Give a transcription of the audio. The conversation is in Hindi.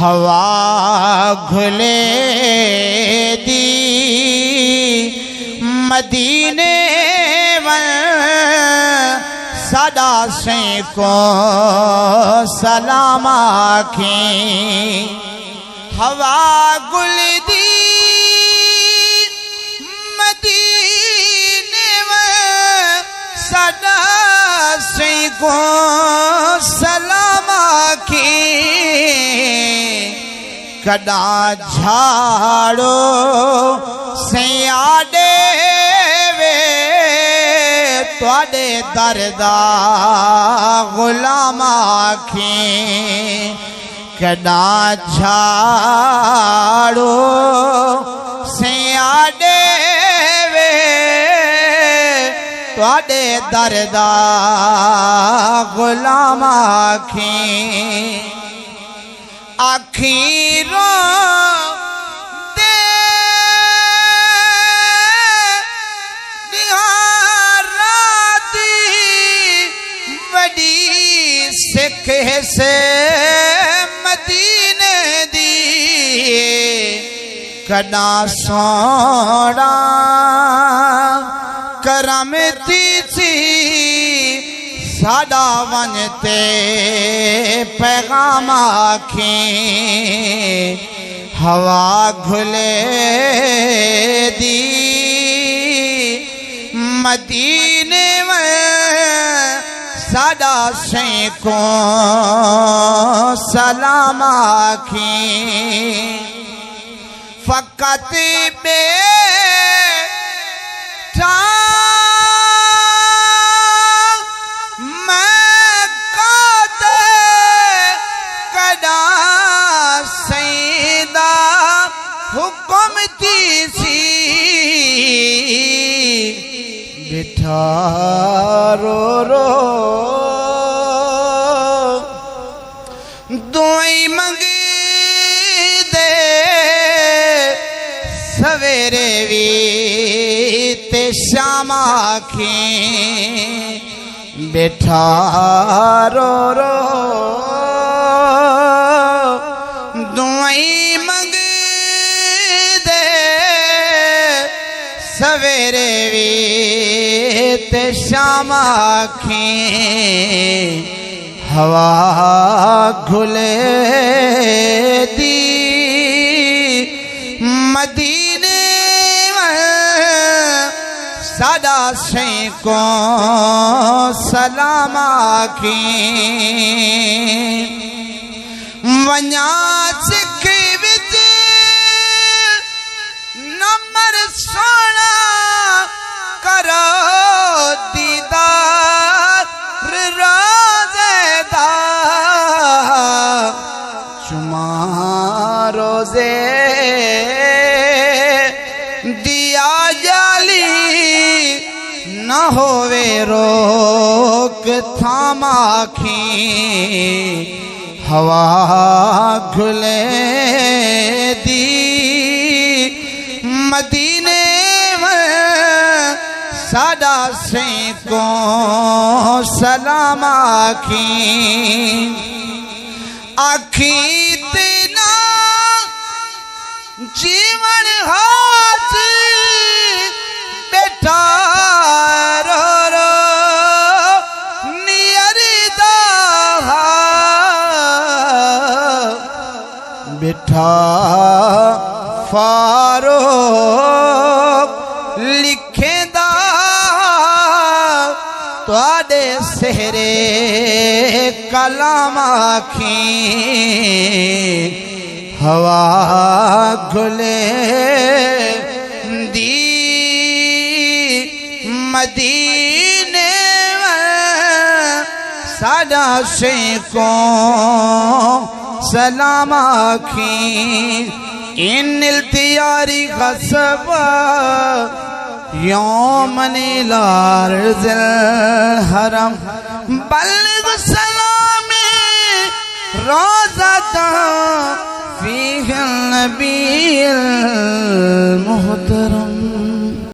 हवा घुले दी मदीने वन सदा से को सलाम आखी हवा गुल दी मदीने वन सदा से को सलाम आखी कदा झाड़ो से आडे तुआडे दरदा गुलाम आखी कदा झाड़ो से आडे तुआडे दरदा गुलाम आखी आखिरों दे दिहाराती वडी सिख से मदीने दी कदा सोना करमती सी सादा वनते पैगाम आखी हवा घुले दी मदीने में सादा से को सलाम आखी फकत बेटा हुक्म तीसी बिठा रो रो दुआई मंगी दे सवेरे भी ते शाम आखी बिठा रो रो दुआई सवेरे भी ते शाम आखी हवा घुले दी मदीने सादा से को सलाम आखी वन्या सिख विच नंबर सोना करो दीदार रोज़ेदा चुमा रोज़े दिया जाली न होवे रोक थाम आखी हवा घुले दी मदीने सादा से को सलाम आखी आखी तेना जीवन हाथ बेटा रो रो नियरदा बेटा फारूक लिखेंदा तुआडे सेहरे कलाम आखी हवा घुले दी मदीने सादा से को सलाम आखी इन इल्तियारी गसब यौम नीलार्ज़िल हरम बल्ग सलामी रोज़ता फीहिल नबील मुहतरम।